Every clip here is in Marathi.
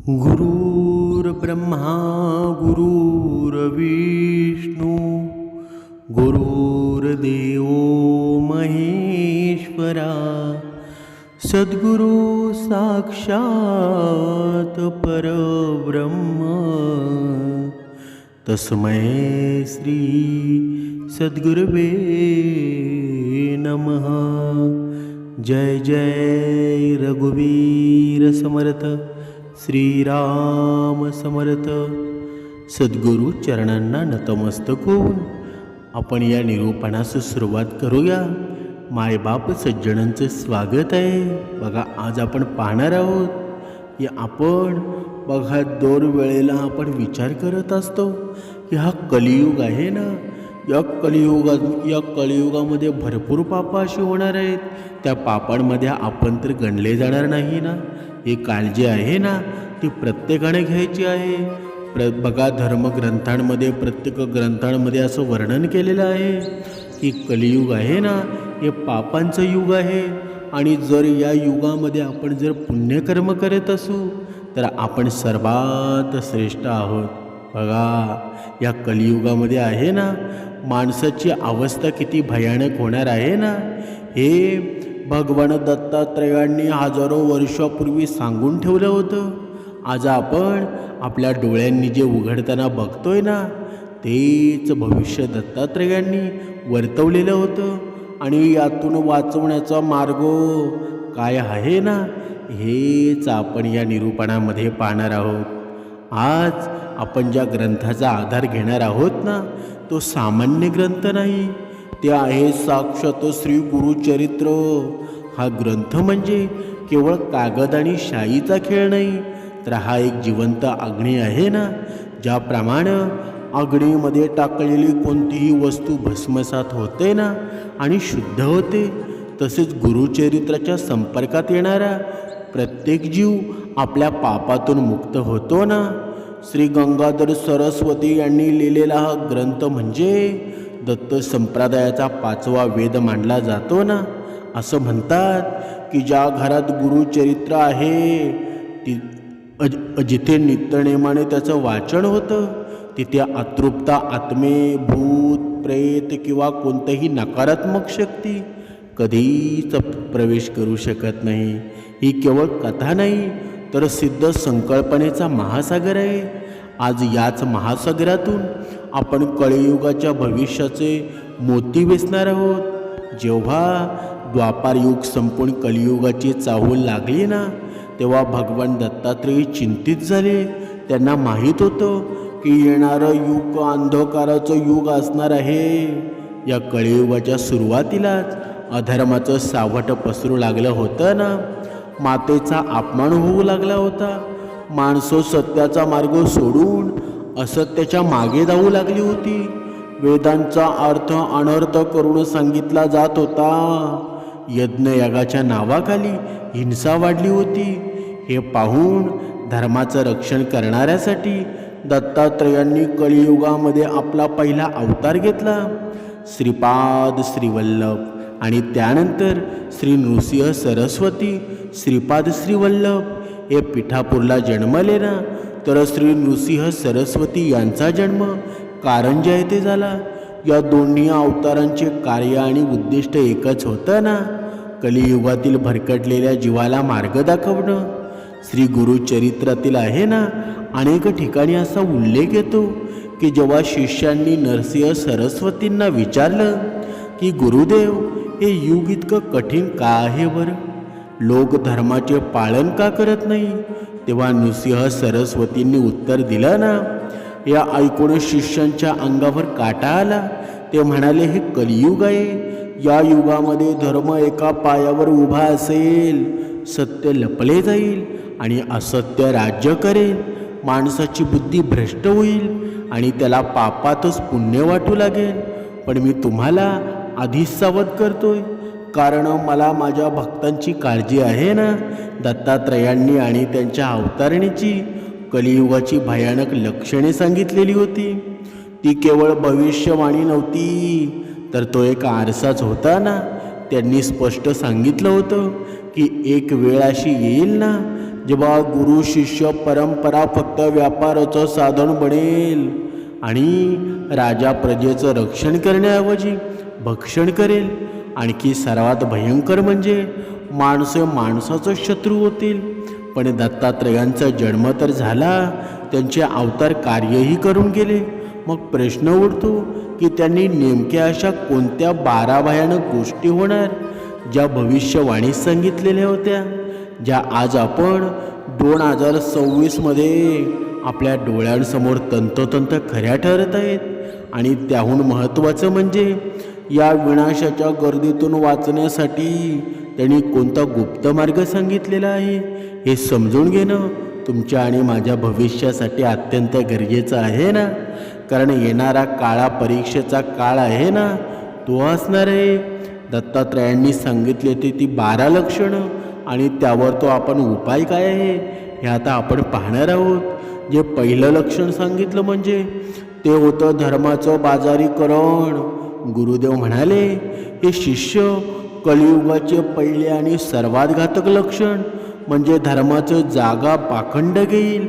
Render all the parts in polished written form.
गुरुर्ब्रह्मा गुरुर्विष्णू गुरुर्देव महेश्वरा सद्गुरु साक्षात परब्रह्म तस्मै श्री सद्गुरुवे नमः। जय जय रघुवीर समर्थ श्रीराम समर्थ। सद्गुरु चरणांना नतमस्तक होऊन आपण या निरूपणास सुरुवात करूया। मायबाप सज्जनांचे स्वागत आहे। बघा, आज आपण पाहणार आहोत की आपण बघा दर वेळेला आपण विचार करत असतो की हा कलियुग आहे ना, या कलियुगामध्ये भरपूर पाप अशी होणार आहेत, त्या पापांमध्ये आपण तर गणले जाणार नाही ना। ही काळजी आहे ना, ती प्रत्येकाने घ्यायची आहे। बघा, धर्मग्रंथांमध्ये प्रत्येक ग्रंथांमध्ये असं वर्णन केलेलं आहे की कलियुग आहे ना, हे पापांचं युग आहे। आणि जर या युगामध्ये आपण जर पुण्यकर्म करत असू तर आपण सर्वात श्रेष्ठ आहोत। बघा, या कलियुगामध्ये आहे ना, माणसाची अवस्था किती भयानक होणार आहे ना, हे भगवान दत्तात्रयांनी हजारो वर्षापूर्वी सांगून ठेवलं होतं। आज आपण आपल्या डोळ्यांनी जे उघडताना बघतोय ना, तेच भविष्य दत्तात्रयांनी वर्तवलेलं होतं। आणि यातून वाचवण्याचा मार्ग काय आहे ना, हेच आपण या निरूपणामध्ये पाहणार आहोत। आज आपण ज्या ग्रंथाचा आधार घेणार आहोत ना, तो सामान्य ग्रंथ नाही, ते आहे साक्षात श्री गुरुचरित्र। हा ग्रंथ म्हणजे केवळ कागद आणि शाईचा खेळ नाही, तर हा एक जिवंत अग्नी आहे ना। ज्याप्रमाणे अग्नीमध्ये टाकलेली कोणतीही वस्तू भस्मसात होते ना आणि शुद्ध होते, तसेच गुरुचरित्राच्या संपर्कात येणारा प्रत्येक जीव आपल्या पापातून मुक्त होतो ना। श्री गंगाधर सरस्वती यांनी लिहिलेला हा ग्रंथ म्हणजे दत्त संप्रदायाचा 5वा वेद मानला जातो ना। असं म्हणतात की ज्या घरात गुरुचरित्र आहे जिथे नित्यनेमाने त्याचं वाचन होतं, तिथे अतृप्ता आत्मे, भूत, प्रेत किंवा कोणतीही नकारात्मक शक्ती कधीच प्रवेश करू शकत नाही। ही केवळ कथा नाही, तर सिद्ध संकल्पनेचा महासागर आहे। आज याच महासागरातून आपण कलियुगाच्या भविष्याचे मोती वेचणार आहोत। जेव्हा द्वापार युग संपून कलियुगाची चाहूल लागली ना, तेव्हा भगवान दत्तात्रेय चिंतित झाले। त्यांना माहीत होतं की येणारं युग अंधकाराचं युग असणार आहे। या कलियुगाच्या सुरुवातीलाच अधर्माचं सावट पसरू लागलं होतं ना, मातेचा अपमान होऊ लागला होता। माणसं सत्याचा मार्ग सोडून असत्याच्या मागे जाऊ लागली होती। वेदांचा अर्थ अनर्थ करून सांगितला जात होता। यज्ञयागाच्या नावाखाली हिंसा वाढली होती। हे पाहून धर्माचं रक्षण करणाऱ्यासाठी दत्तात्रयांनी कलियुगामध्ये आपला पहिला अवतार घेतला, श्रीपाद श्रीवल्लभ। आणि त्यानंतर श्री नृसिंह सरस्वती श्रीपाद श्रीवल्लभ हे पिठापूरला जन्मले ना, तर श्री नृसिंह सरस्वती यांचा जन्म कारंजा येथे झाला। या दोन्ही अवतारांचे कार्य आणि उद्दिष्ट एकच होतं ना, कलियुगातील भरकटलेल्या जीवाला मार्ग दाखवणं। श्री गुरुचरित्रातील आहे ना, अनेक ठिकाणी असा उल्लेख येतो की जेव्हा शिष्यांनी नरसिंह सरस्वतींना विचारलं की गुरुदेव, हे युग इतकं कठीण का आहे बरं, लोक धर्माचे पालन का करत नाही, तेव्हा नृसिंह सरस्वतींनी उत्तर दिलं ना, या ऐकून शिष्यांच्या अंगावर काटा आला। ते म्हणाले, हे कलियुग आहे, या युगामध्ये धर्म एका पायावर उभा असेल, सत्य लपले जाईल आणि असत्य राज्य करेल। माणसाची बुद्धी भ्रष्ट होईल आणि त्याला पापातच पुण्य वाटू लागेल। पण मी तुम्हाला आधीच सावध करतोय, कारण मला माझ्या भक्तांची काळजी आहे ना। दत्तात्रयांनी आणि त्यांच्या अवतारणीची कलियुगाची भयानक लक्षणे सांगितलेली होती। ती केवळ भविष्यवाणी नव्हती, तर तो एक आरसाच होता ना। त्यांनी स्पष्ट सांगितलं होतं की एक वेळ अशी येईल ना, जेव्हा गुरु शिष्य परंपरा फक्त व्यापाराचं साधन बनेल आणि राजा प्रजेचं रक्षण करण्याऐवजी भक्षण करेल, आणखी सर्वात भयंकर म्हणजे माणसं माणसाचं शत्रू होतील. पण दत्तात्रयांचा जन्म तर झाला, त्यांचे अवतार कार्यही करून गेले. मग प्रश्न उठतो की त्यांनी नेमक्या अशा कोणत्या 12 भयानक गोष्टी होणार ज्या भविष्यवाणी सांगितलेल्या होत्या, ज्या आज आपण 2026 मध्ये आपल्या डोळ्यांसमोर तंतोतंत खऱ्या ठरत आहेत. आणि त्याहून महत्त्वाचं म्हणजे या विनाशाच्या गर्दीतून वाचण्यासाठी त्यांनी कोणता गुप्त मार्ग सांगितलेला आहे हे समजून घेणं तुमच्या आणि माझ्या भविष्यासाठी अत्यंत गरजेचं आहे ना. कारण येणारा काळा परीक्षेचा काळ आहे ना, तो असणार आहे. दत्तात्रयांनी सांगितले ती 12 लक्षणं आणि त्यावर तो आपण उपाय काय आहे हे आता आपण पाहणार आहोत. जे पहिलं लक्षण सांगितलं म्हणजे ते होतं धर्माचं बाजारीकरण. गुरुदेव म्हणाले, हे शिष्य, कलियुगाचे पहिले आणि सर्वात घातक लक्षण म्हणजे धर्माचं जागा पाखंड घेईल.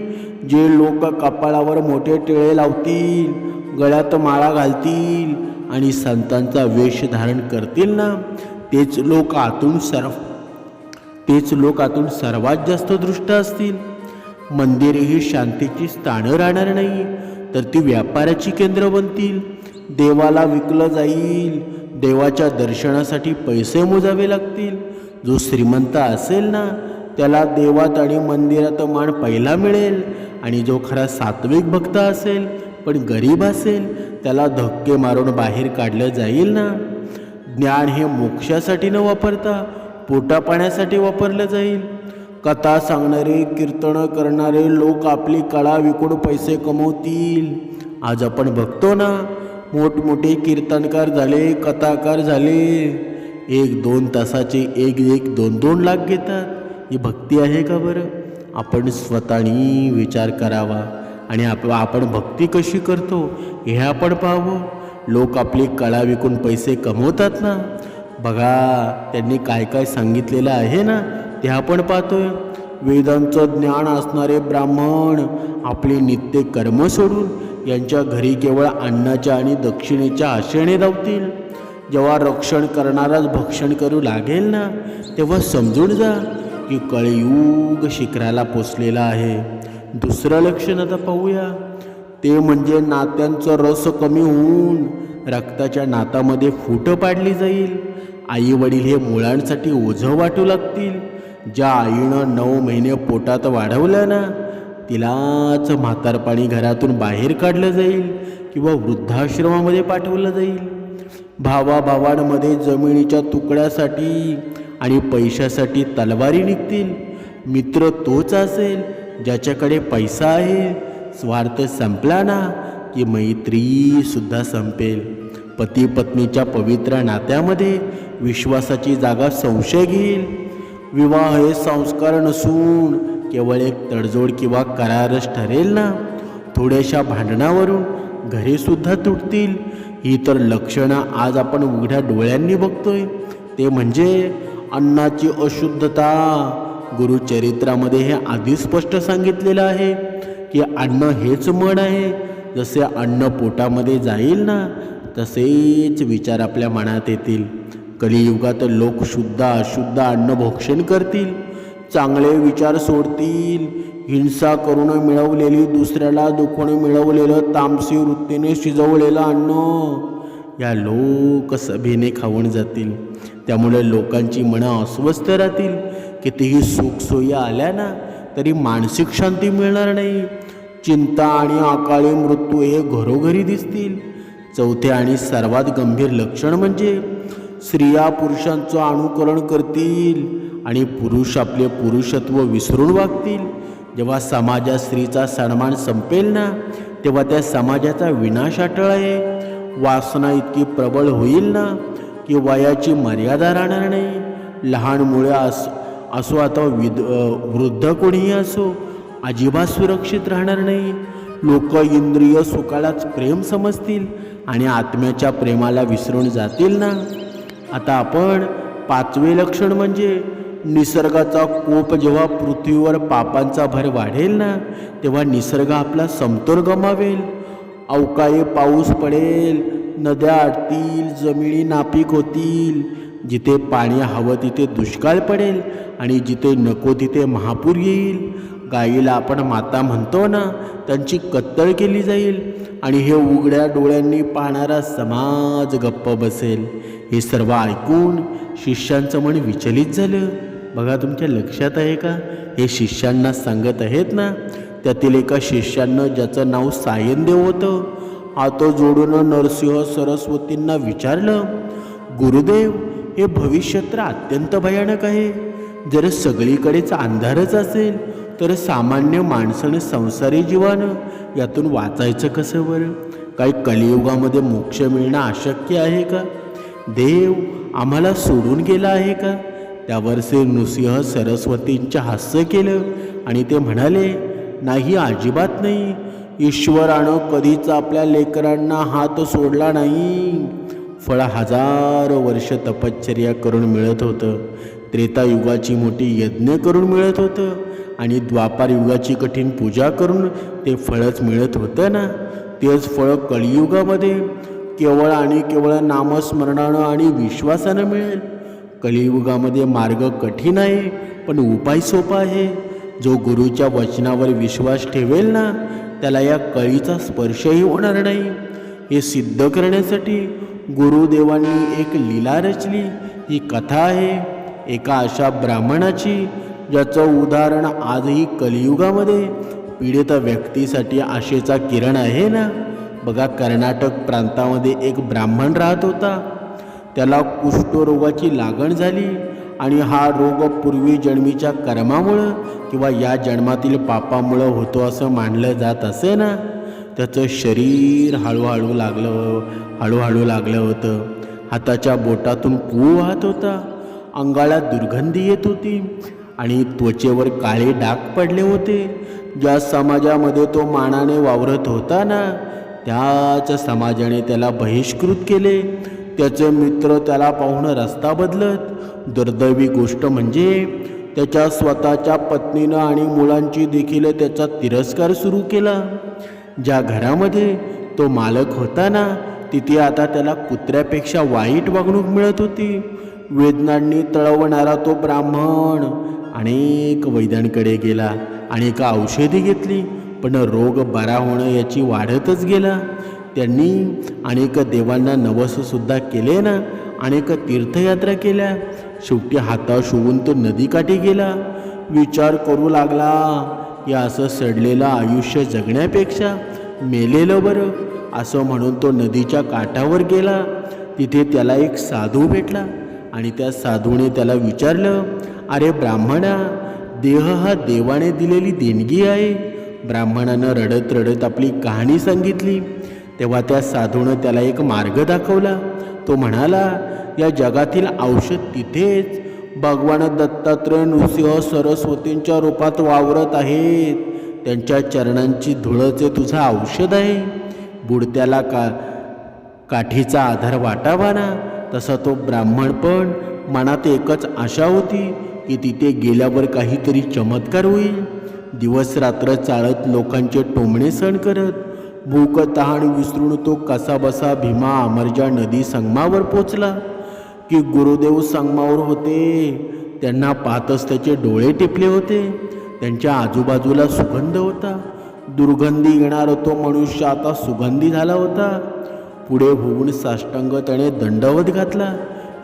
जे लोक कपाळावर मोठे टिळे लावतील, गळ्यात माळा घालतील आणि संतांचा वेश धारण करतील ना, तेच लोक आतून सर्वात जास्त दृष्ट असतील. मंदिरेही शांतीची स्थानं राहणार नाही, तर ती व्यापाराची केंद्र बनतील. देवाला विकलं जाईल, देवाच्या दर्शनासाठी पैसे मोजावे लागतील. जो श्रीमंत असेल ना, त्याला देवात आणि मंदिरात मान पहिला मिळेल, आणि जो खरा सात्विक भक्त असेल पण गरीब असेल त्याला धक्के मारून बाहेर काढलं जाईल ना. ज्ञान हे मोक्षासाठी न वापरता पोटापाण्यासाठी वापरलं जाईल. कथा सांगणारे, कीर्तन करणारे लोक आपली कला विकून पैसे कमवतील. आज आपण बघतो ना, मोठमोठे कीर्तनकार झाले, कथाकार झाले, 1-2 तासाचे 1-2 लाख घेतात. ही भक्ती आहे का बरं? आपण स्वतःनी विचार करावा आणि आपण भक्ती कशी करतो हे आपण पाहावं. लोक आपली कला विकून पैसे कमवतात ना, बघा त्यांनी काय काय सांगितलेलं आहे ना, ते आपण पाहतोय. वेदांचं ज्ञान असणारे ब्राह्मण आपले नित्य कर्म सोडून यांच्या घरी केवळ अन्नाच्या आणि दक्षिणेच्या आशेने धावतील. जेव्हा रक्षण करणाराच भक्षण करू लागेल ना, तेव्हा समजून जा की कलियुग शिखराला पोचलेला आहे. दुसरं लक्षण आता पाहूया, ते म्हणजे नात्यांचा रस कमी होऊन रक्ताच्या नातामध्ये फूट पाडली जाईल. आई वडील हे मुलांसाठी ओझं वाटू लागतील. ज्या आईनं 9 महिने पोटात वाढवलं ना, तिलाच म्हातारपणी घरातून बाहेर काढलं जाईल किंवा वृद्धाश्रमामध्ये पाठवलं जाईल. भावाभावांमध्ये जमिनीच्या तुकड्यासाठी आणि पैशासाठी तलवारी निघतील. मित्र तोच असेल ज्याच्याकडे पैसा आहे. स्वार्थ संपला ना की मैत्री सुद्धा संपेल. पती पत्नीच्या पवित्र नात्यामध्ये विश्वासाची जागा संशय घेईल. विवाह हे संस्कार नसून केवळ एक तडजोड किंवा करारच ठरेल ना. थोड्याशा भांडणावरून घरे सुद्धा तुटतील. ही तर लक्षणं आज आपण उघड्या डोळ्यांनी बघतोय. ते म्हणजे अन्नाची अशुद्धता. गुरुचरित्रामध्ये हे आधीच स्पष्ट सांगितलेलं आहे की अन्न हेच मन आहे. जसे अन्न पोटामध्ये जाईल ना, तसेच विचार आपल्या मनात येतील. कलियुगात लोक शुद्ध अशुद्ध अन्न भक्षण करतील, चांगले विचार सोडतील. हिंसा करून मिळवलेली, दुसऱ्याला दुखून मिळवलेलं, तामसी वृत्तीने शिजवलेलं अन्न या लोकसभेने खाऊन जातील. त्यामुळे लोकांची मनं अस्वस्थ राहतील. कितीही सुखसोयी आल्या ना तरी मानसिक शांती मिळणार नाही. चिंता आणि अकाली मृत्यू हे घरोघरी दिसतील. चौथे आणि सर्वात गंभीर लक्षण म्हणजे स्त्रिया पुरुषांचं अनुकरण करतील आणि पुरुष आपले पुरुषत्व विसरून वागतील. जेव्हा समाजात स्त्रीचा सन्मान संपेल ना, तेव्हा त्या समाजाचा विनाश अटळ आहे. वासना इतकी प्रबळ होईल ना की वयाची मर्यादा राहणार नाही. लहान मुळे असो अथवा वृद्ध कोणीही असो, अजिबात सुरक्षित राहणार नाही. लोक इंद्रिय सुखालाच प्रेम समजतील आणि आत्म्याच्या प्रेमाला विसरून जातील ना. आता आपण 5वे लक्षण म्हणजे निसर्गाचा कोप जेव्हा पृथ्वीवर पापांचा भर वाढेल ना, तेव्हा निसर्ग आपला समतोल गमावेल. अवकाळी पाऊस पडेल, नद्या आटतील, जमिनी नापीक होतील. जिथे पाणी हवं तिथे दुष्काळ पडेल आणि जिथे नको तिथे महापूर येईल. गाईला आपण माता म्हणतो ना, त्यांची कत्तल केली जाईल आणि हे उघड्या डोळ्यांनी पाहणारा समाज गप्प बसेल. हे सर्व ऐकून शिष्यांचं मन विचलित झालं. बघा, तुमच्या लक्षात आहे का? हे शिष्यांना सांगत आहेत ना. त्यातील एका शिष्यानं, ज्याचं नाव सायनदेव होतं, हात जोडून नरसिंह सरस्वतींना विचारलं, गुरुदेव, हे भविष्य तर अत्यंत भयानक आहे. जर सगळीकडेच अंधारच असेल तर सामान्य माणसाने, संसारी जीवानं यातून वाचायचं कसं बरं? काही कलियुगामध्ये मोक्ष मिळणं अशक्य आहे का? देव आम्हाला सोडून गेला आहे का? त्यावर श्री नृसिंह सरस्वतींचं हास्य केलं आणि ते म्हणाले, नाही, अजिबात नाही. ईश्वरानं कधीच आपल्या लेकरांना हात सोडला नाही. फळ 1000 वर्ष तपश्चर्या करून मिळत होतं, त्रेतायुगाची मोठी यज्ञ करून मिळत होतं आणि द्वापार युगाची कठीण पूजा करून ते फळच मिळत होतं ना. तेच फळ कलियुगामध्ये केवळ आणि केवळ नामस्मरणानं आणि विश्वासानं मिळेल. कलियुगामध्ये मार्ग कठीण आहे पण उपाय सोपा आहे. जो गुरुच्या वचनावर विश्वास ठेवेल ना, त्याला या कळीचा स्पर्शही होणार नाही. हे सिद्ध करण्यासाठी गुरुदेवांनी एक लीला रचली. ही कथा आहे एका अशा ब्राह्मणाची, ज्याचं उदाहरण आजही कलियुगामध्ये पीडित व्यक्तीसाठी आशेचा किरण आहे ना. बघा, कर्नाटक प्रांतामध्ये एक ब्राह्मण राहत होता. त्याला कुष्ठरोगाची लागण झाली आणि हा रोग पूर्वी जन्मीच्या कर्मामुळं किंवा या जन्मातील पापामुळं होतो असं मानलं जात असे ना. त्याचं शरीर हळूहळू लागलं होतं. हाताच्या बोटातून पू वाहत होता. अंगाला दुर्गंधी येत होती आणि त्वचेवर काळे डाग पडले होते. ज्या समाजामध्ये तो मानाने वावरत होता ना, त्याच समाजाने त्याला बहिष्कृत केले. त्याचे मित्र त्याला पाहून रस्ता बदलत. दुर्दैवी गोष्ट म्हणजे त्याच्या स्वतःच्या पत्नीनं आणि मुलांची देखील त्याचा तिरस्कार सुरू केला. ज्या घरामध्ये तो मालक होता ना, तिथे आता त्याला कुत्र्यापेक्षा वाईट वागणूक मिळत होती. वेदनांनी तळवणारा तो ब्राह्मण अनेक वैद्यांकडे गेला, अनेक औषधी घेतली, पण रोग बरा होणं याची वाढतच गेला. त्यांनी अनेक देवांना नवससुद्धा केले ना, अनेक तीर्थयात्रा केल्या. शेवटी हाता शिवून तो नदीकाठी गेला. विचार करू लागला, या असं सडलेलं आयुष्य जगण्यापेक्षा मेलेलं बरं. असं म्हणून तो नदीच्या काठावर गेला. तिथे त्याला एक साधू भेटला आणि त्या साधूने त्याला विचारलं, अरे ब्राह्मणा, देह हा देवाने दिलेली देणगी आहे. ब्राह्मणानं रडत रडत आपली कहाणी सांगितली. तेव्हा त्या साधूनं त्याला एक मार्ग दाखवला. तो म्हणाला, या जगातील औषध तिथेच भगवान दत्तात्रय नृसिंह सरस्वतींच्या रूपात वावरत आहेत. त्यांच्या चरणांची धुळच तुझं औषध आहे. बुडत्याला काठीचा आधार वाटावा ना, तसा तो ब्राह्मण पण मनात एकच आशा होती की तिथे गेल्यावर काहीतरी चमत्कार होईल. दिवस रात्र चालत लोकांचे टोमणे सहन करत भूक तहान विसरून तो कसाबसा भीमा अमरजा नदी संगमावर पोचला की गुरुदेव संगमावर होते. त्यांना पाहतच त्याचे डोळे टिपले होते. त्यांच्या आजूबाजूला सुगंध होता. दुर्गंधी येणारा तो मनुष्य आता सुगंधी झाला होता. पुढे होऊन साष्टांग त्याने दंडवत घातला.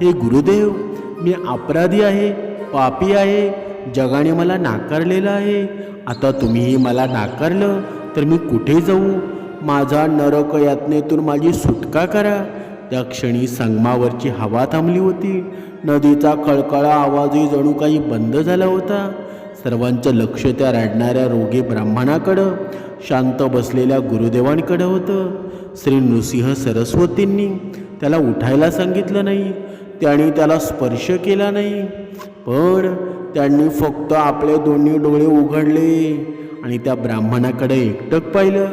हे गुरुदेव, मी अपराधी आहे, पापी आहे. जगाने मला नाकारलेलं आहे. आता तुम्हीही मला नाकारलं तर मी कुठे जाऊ? माझा नरक यातनेतून माझी सुटका करा. त्या क्षणी संगमावरची हवा थांबली होती. नदीचा खळखळा आवाजही जणू काही बंद झाला होता. सर्वांचं लक्ष त्या रडणाऱ्या रोगी ब्राह्मणाकडं, शांत बसलेल्या गुरुदेवांकडं होतं. श्री नृसिंह सरस्वतींनी त्याला उठायला सांगितलं नाही. त्यांनी त्याला स्पर्श केला नाही, पण त्यांनी फक्त आपले दोन्ही डोळे उघडले आणि त्या ब्राह्मणाकडे एकटक पाहिलं.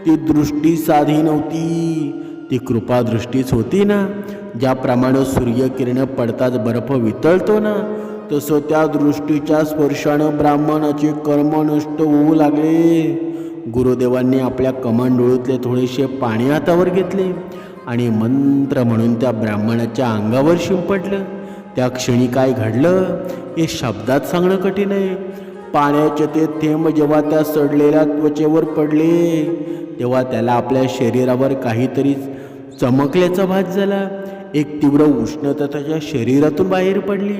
ती दृष्टी साधी नव्हती, ती कृपादृष्टीच होती ना. ज्याप्रमाणे सूर्यकिरण पडताच बर्फ वितळतो ना, तसं त्या दृष्टीच्या स्पर्शानं ब्राह्मणाचे कर्म नष्ट होऊ लागले. गुरुदेवांनी आपल्या कमांडोळीतले थोडेसे पाणी हातावर घेतले आणि मंत्र म्हणून त्या ब्राह्मणाच्या अंगावर शिंपडलं. त्या क्षणी काय घडलं हे शब्दात सांगणं कठीण आहे. पाण्याचे ते थेंब जेव्हा त्या सडलेल्या त्वचेवर पडले तेव्हा त्याला आपल्या शरीरावर काहीतरी चमकल्याचा भास झाला. एक तीव्र उष्णता त्याच्या शरीरातून बाहेर पडली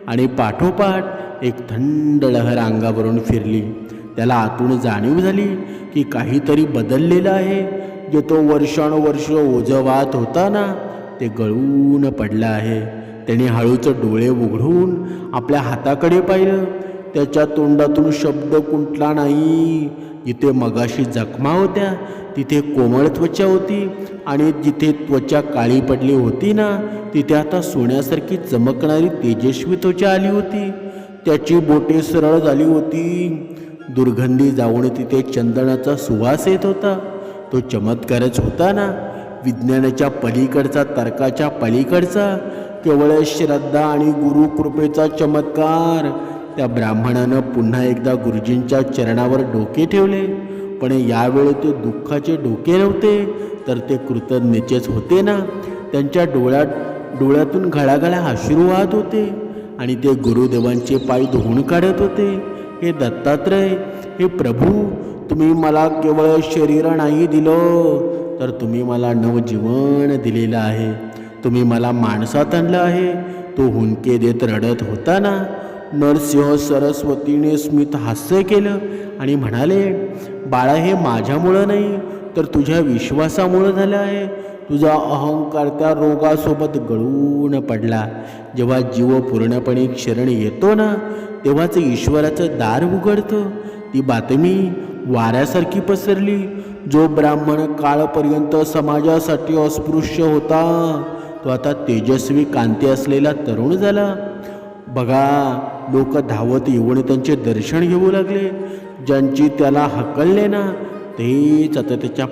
आणि पाठोपाठ एक थंड लहर अंगावरून फिरली. त्याला आतून जाणीव झाली की काहीतरी बदललेलं आहे. जे तो वर्षानुवर्ष ओझं वाहत होता ना ते गळून पडलं आहे. त्याने हळूच डोळे उघडून आपल्या हाताकडे पाहिलं. त्याच्या तोंडातून शब्द कुंठला नाही. जिथे मगाशी जखमा होत्या तिथे कोमळ त्वचा होती आणि जिथे त्वचा काळी पडली होती ना तिथे आता सोन्यासारखी चमकणारी तेजस्वी त्वचा आली होती. त्याची बोटे सरळ झाली होती. दुर्गंधी जाऊन तिथे चंदनाचा सुवास येत होता. तो चमत्कारच होता ना, विज्ञानाच्या पलीकडचा, तर्काच्या पलीकडचा, केवळ श्रद्धा आणि गुरुकृपेचा चमत्कार. त्या ब्राह्मणानं पुन्हा एकदा गुरुजींच्या चरणावर डोके ठेवले. पण यावेळी ते दुःखाचे डोके नव्हते तर ते कृतज्ञतेच होते ना. त्यांच्या डोळ्यातून घळाघळा अश्रू वाहत होते आणि ते गुरुदेवांचे पाय धुवून काढत होते. हे दत्तात्रय, हे प्रभू, तुम्ही मला केवळ शरीर नाही दिलं तर तुम्ही मला नवजीवन दिलेलं आहे. तुम्ही मला माणसात आणलं आहे. तो हुंदके देत रडत होता ना. नरसिंह सरस्वतीने स्मित हास्य केलं आणि म्हणाले, बाळा, हे माझ्यामुळं नाही तर तुझ्या विश्वासामुळं झालं आहे. तुझा अहंकार त्या रोगासोबत गळून पडला. जेव्हा जीव पूर्णपणे शरण येतो ना तेव्हाच ईश्वराचं दार उघडतं. ती बातमी वाऱ्यासारखी पसरली. जो ब्राह्मण काळपर्यंत समाजासाठी अस्पृश्य होता तो आता तेजस्वी कांती असलेला तरुण झाला. बघा, लोक धावत येऊन त्यांचे दर्शन घेऊ लागले. ज्यांची त्याला हकलले ना तेच आता त्याच्या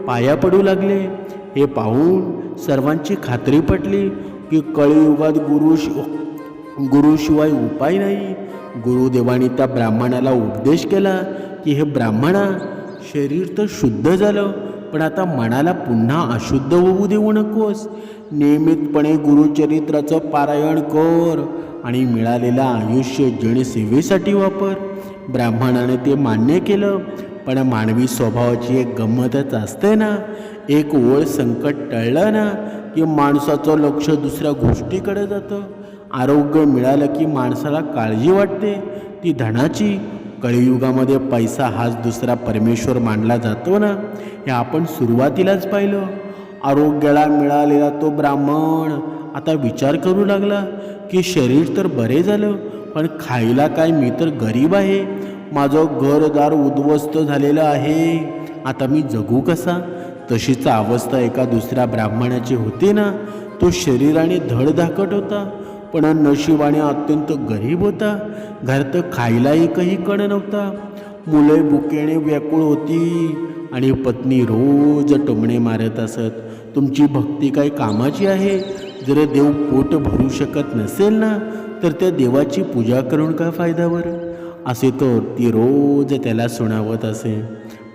पाया पडू लागले. हे पाहून सर्वांची खात्री पटली की कलियुगात गुरुशिवाय उपाय नाही. गुरुदेवांनी त्या ब्राह्मणाला उपदेश केला की हे ब्राह्मणा, शरीर तर शुद्ध झालं पण आता मनाला पुन्हा अशुद्ध होऊ देऊ नकोस. नियमितपणे गुरुचरित्राचं पारायण कर आणि मिळालेलं आयुष्य जनसेवेसाठी वापर. ब्राह्मणाने ते मान्य केलं. पण मानवी स्वभावाची एक गंमतच असते ना, एक ओळ संकट टळलं ना की माणसाचं लक्ष दुसऱ्या गोष्टीकडे जातं. आरोग्य मिळालं की माणसाला काळजी वाटते, ती धनाची. कलियुगामध्ये पैसा हाच दुसरा परमेश्वर मानला जातो ना, हे आपण सुरुवातीलाच पाहिलं. आरोग्याला मिळालेला तो ब्राह्मण आता विचार करू लागला की शरीर तर बरे झालं पण खायला काय, मी तर गरीब आहे. माझं घरदार उद्ध्वस्त झालेलं आहे. आता मी जगू कसा? तशीच अवस्था एका दुसऱ्या ब्राह्मणाची होती ना. तो शरीराने धडधाकट होता पण नशिबाने अत्यंत गरीब होता. घरात खायला एकही कण नव्हता. मुले भुकेने व्याकुळ होती आणि पत्नी रोज टोमणे मारत असत. तुमची भक्ती काही कामाची आहे? जर देव पोट भरू शकत नसेल ना तर त्या देवाची पूजा करून काय फायदा बरं? असे तो ती रोज त्याला सुनावत असे.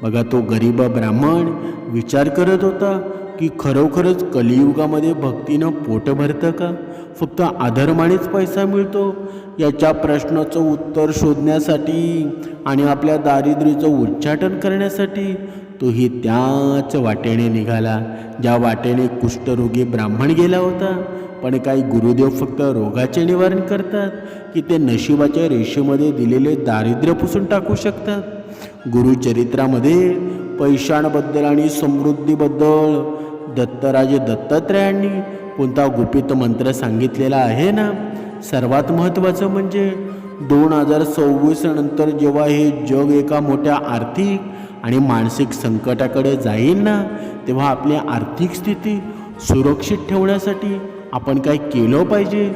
बघा, तो गरीब ब्राह्मण विचार करत होता की खरोखरच कलियुगामध्ये भक्तीनं पोट भरतं का? फक्त अधर्मानेच पैसा मिळतो? याच्या प्रश्नाचं उत्तर शोधण्यासाठी आणि आपल्या दारिद्र्याचं उच्चाटन करण्यासाठी तोही त्याच वाटेने निघाला ज्या वाटेने कुष्ठरोगी ब्राह्मण गेला होता. पण काही गुरुदेव फक्त रोगाचे निवारण करतात की ते नशिबाच्या रेषेमध्ये दिलेले दारिद्र्य पुसून टाकू शकतात? गुरुचरित्रामध्ये पैशांबद्दल आणि समृद्धीबद्दल दत्तराजे दत्तात्रयांनी कोणता गुपित मंत्र सांगितलेला आहे ना? सर्वात महत्त्वाचं म्हणजे 2026 नंतर जेव्हा हे जग एका मोठ्या आर्थिक आणि मानसिक संकटाकडे जाईल ना तेव्हा आपली आर्थिक स्थिती सुरक्षित ठेवण्यासाठी आपण काय केलं पाहिजे?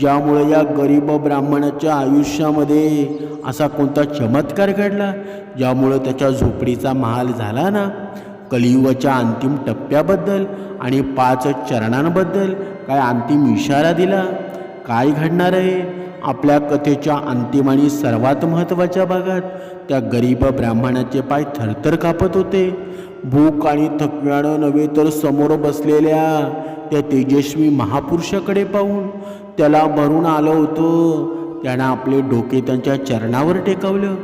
ज्यामुळे या गरीब ब्राह्मणाच्या आयुष्यामध्ये असा कोणता चमत्कार घडला ज्यामुळे त्याच्या झोपडीचा महाल झाला ना? कलियुगाच्या अंतिम टप्प्याबद्दल आणि 5 चरणांबद्दल काय अंतिम इशारा दिला? काय घडणार आहे? आपल्या कथेच्या अंतिम आणि सर्वात महत्त्वाच्या भागात त्या गरीब ब्राह्मणाचे पाय थरथर कापत होते. भूक आणि थकव्यानं नव्हे तर समोर बसलेल्या त्या तेजस्वी महापुरुषाकडे पाहून त्याला भरून आलं होतं. त्यानं आपले डोके त्यांच्या चरणावर टेकवलं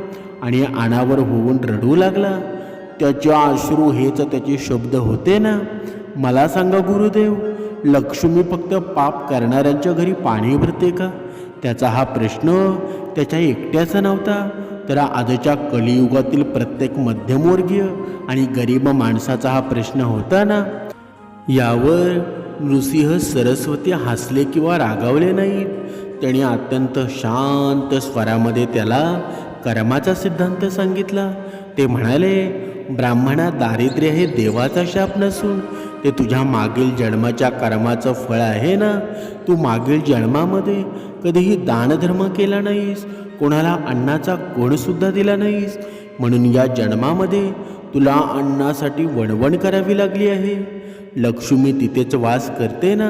आणि अनावर होऊन रडू लागला. त्याचे अश्रू हेच त्याचे शब्द होते ना. मला सांगा गुरुदेव, लक्ष्मी फक्त पाप करणाऱ्यांच्या घरी पाणी भरते का? त्याचा हा प्रश्न त्याच्या एकट्याचा नव्हता, तर आजच्या कलियुगातील प्रत्येक मध्यमवर्गीय आणि गरीब माणसाचा हा प्रश्न होता ना. यावर नृसिंह सरस्वती हसले किंवा रागावले नाहीत. त्यांनी अत्यंत शांत स्वरामध्ये त्याला कर्माचा सिद्धांत सांगितला. ते म्हणाले, ब्राह्मणा, दारिद्र्य हे देवाचा शाप नसून ते तुझ्या मागील जन्माच्या कर्माचं फळ आहे ना. तू मागील जन्मामध्ये कधीही दानधर्म केला नाहीस, कोणाला अन्नाचा कोणसुद्धा दिला नाहीस, म्हणून या जन्मामध्ये तुला अन्नासाठी वणवण करावी लागली आहे. लक्ष्मी तिथेच वास करते ना.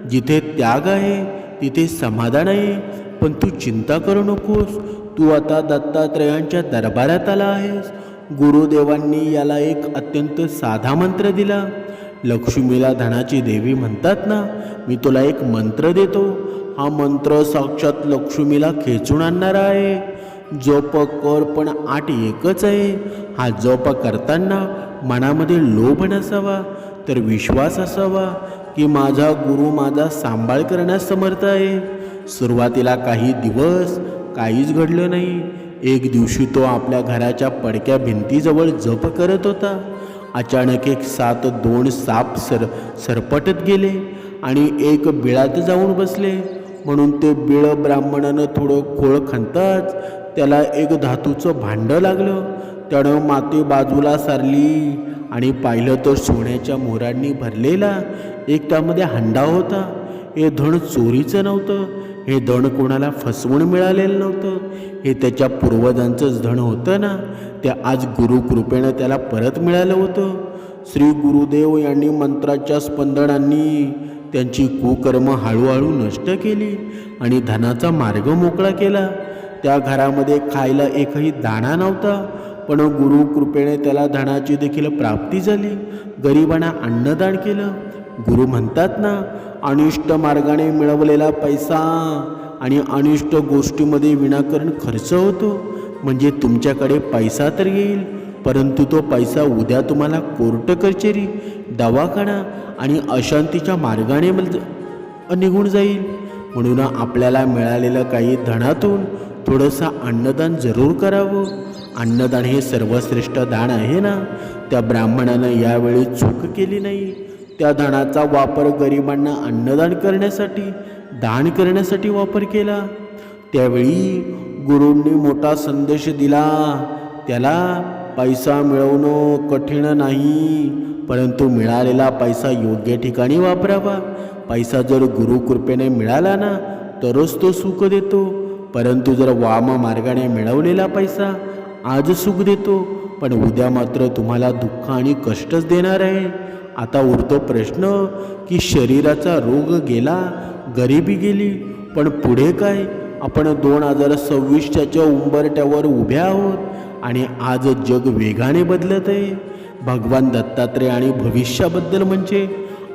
जिथे त्याग आहे तिथे समाधान आहे. पण तू चिंता करू नकोस, तू आता दत्तात्रयांच्या दरबारात आला आहेस. गुरुदेवांनी याला एक अत्यंत साधा मंत्र दिला. लक्ष्मीला धनाची देवी म्हणतात ना. मी तुला एक मंत्र देतो. हा मंत्र साक्षात लक्ष्मीला खेचून आणणारा आहे. जप कर, पण आठ एकच आहे. हा जप करताना मनामध्ये लोभ नसावा, तर विश्वास असावा की माझा गुरु माझा सांभाळ करण्यास समर्थ आहे. सुरुवातीला काही दिवस काहीच घडलं नाही. एक दिवशी तो आपल्या घराच्या पडक्या भिंतीजवळ जप करत होता. अचानक एक साथ दोन साप सरपटत गेले आणि एक बिळात जाऊन बसले. म्हणून ते बिळ ब्राह्मणानं थोडं खोळ खणताच त्याला एक धातूचं भांडं लागलं. त्यानं माती बाजूला सारली आणि पाहिलं तर सोन्याच्या मोहरांनी भरलेला एक त्यामध्ये हंडा होता. हे धन चोरीचं नव्हतं, हे धन कोणाला फसवून मिळालेलं नव्हतं. हे त्याच्या पूर्वजांचंच धन होतं ना. ते आज गुरुकृपेनं त्याला परत मिळालं होतं. श्री गुरुदेव यांनी मंत्राच्या स्पंदनांनी त्यांची कुकर्म हळूहळू नष्ट केली आणि धनाचा मार्ग मोकळा केला. त्या घरामध्ये खायला एकही दाणा नव्हता, पण गुरुकृपेने त्याला धनाची देखील प्राप्ती झाली. गरिबांना अन्नदान केलं. गुरु म्हणतात ना, अनिष्ट मार्गाने मिळवलेला पैसा आणि अनिष्ट गोष्टीमध्ये विनाकारण खर्च होतो. म्हणजे तुमच्याकडे पैसा तर येईल, परंतु तो पैसा उद्या तुम्हाला कोर्ट कचेरी, दवाखाना आणि अशांतीच्या मार्गाने निघून जाईल. म्हणून आपल्याला मिळालेलं काही धनातून थोडंसं अन्नदान जरूर करावं. अन्नदान हे सर्वश्रेष्ठ दान आहे ना. त्या ब्राह्मणानं यावेळी चूक केली नाही. त्या धनाचा वापर गरिबांना अन्नदान करण्यासाठी, दान करण्यासाठी वापर केला. त्यावेळी गुरूंनी मोठा संदेश दिला. त्याला पैसा मिळवणं कठीण नाही, परंतु मिळालेला पैसा योग्य ठिकाणी वापरावा. पैसा जर गुरुकृपेने मिळाला ना तरच तो सुख देतो, परंतु जर वाम मार्गाने मिळवलेला पैसा आज सुख देतो, पण उद्या मात्र तुम्हाला दुःख आणि कष्टच देणार आहे. आता उरतो प्रश्न की शरीराचा रोग गेला, गरिबी गेली, पण पुढे काय? आपण 2026च्या उंबरठ्यावर उभ्या आहोत आणि आज जग वेगाने बदलत आहे. भगवान दत्तात्रय आणि भविष्याबद्दल म्हणजे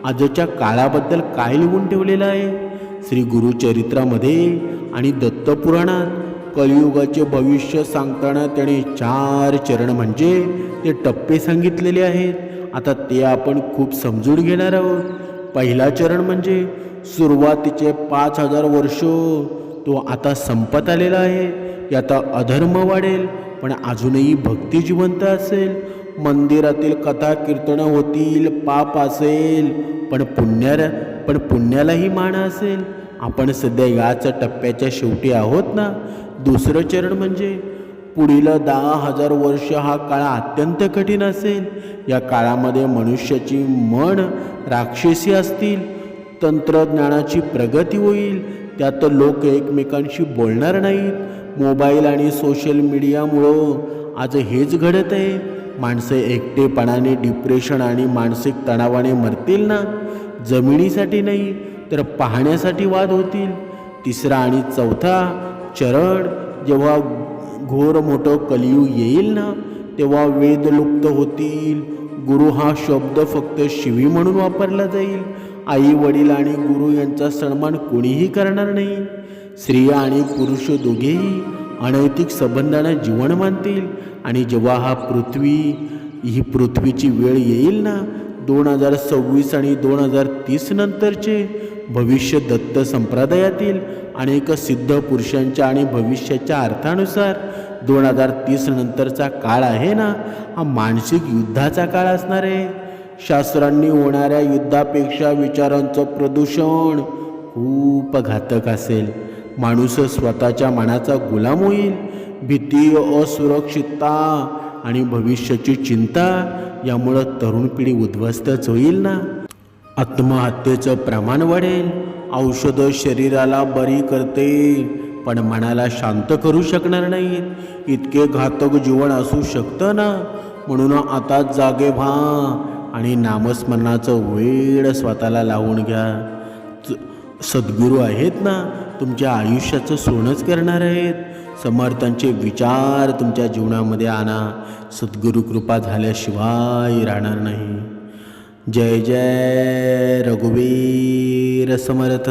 आजच्या काळाबद्दल काय लिहून ठेवलेलं आहे? श्री गुरुचरित्रामध्ये आणि दत्तपुराणात कलियुगाचे भविष्य सांगताना त्याने 4 चरण म्हणजे ते टप्पे सांगितलेले आहेत. आता ते आपण खूप समजून घेणार आहोत. पहिला चरण म्हणजे सुरुवातीचे 5000 वर्ष तो आता संपत आलेला आहे. यात अधर्म वाढेल, पण अजूनही भक्ती जिवंत असेल. मंदिरातील कथा कीर्तनं होतील, पाप असेल, पण पुण्यालाही मान असेल. आपण सध्या याच टप्प्याच्या शेवटी आहोत ना. दुसरं चरण म्हणजे पुढील 10,000 वर्ष हा काळ अत्यंत कठीण असेल. या काळामध्ये मनुष्याची मन राक्षसी असतील, तंत्रज्ञानाची प्रगती होईल, त्यात लोक एकमेकांशी बोलणार नाहीत. मोबाईल आणि सोशल मीडियामुळं आज हेच घडत आहे. माणसं एकटेपणाने, डिप्रेशन आणि मानसिक तणावाने मरतील ना. जमिनीसाठी नाही तर पाहण्यासाठी वाद होतील. तिसरा आणि चौथा चरण जेव्हा घोर मोठं कलियुग येईल ना, तेव्हा वेद लुप्त होतील. गुरु हा शब्द फक्त शिवी म्हणून वापरला जाईल. आई वडील आणि गुरु यांचा सन्मान कोणीही करणार नाही. स्त्रिया आणि पुरुष दोघेही अनैतिक संबंधांना जीवन मानतील. आणि जेव्हा ही पृथ्वीची वेळ येईल ना, 2026 आणि 2030 नंतरचे भविष्य दत्त संप्रदायातील अनेक सिद्ध पुरुषांच्या आणि भविष्याच्या अर्थानुसार 2030 नंतरचा काळ आहे ना, हा मानसिक युद्धाचा काळ असणार आहे. शास्त्रांनी होणाऱ्या युद्धापेक्षा विचारांचं प्रदूषण खूप घातक असेल. माणूस स्वतःच्या मनाचा गुलाम होईल. भीती, असुरक्षितता आणि भविष्याची चिंता यामुळं तरुण पिढी उद्ध्वस्तच होईल ना. आत्महत्येचं प्रमाण वाढेल. औषधं शरीराला बरी करते पण मनाला शांत करू शकणार नाहीत. इतके घातक जीवन असू शकतं ना. म्हणून आता जागे व्हा आणि नामस्मरणाचं वेळ स्वतःला लावून घ्या. सद्गुरू आहेत ना, तुमच्या आयुष्याचं सोनंच करणार आहेत. समर्थांचे विचार तुमच्या जीवनामध्ये आणा. सद्गुरू कृपा झाल्याशिवाय राहणार नाही. जय जय रघुवीर समर्थ.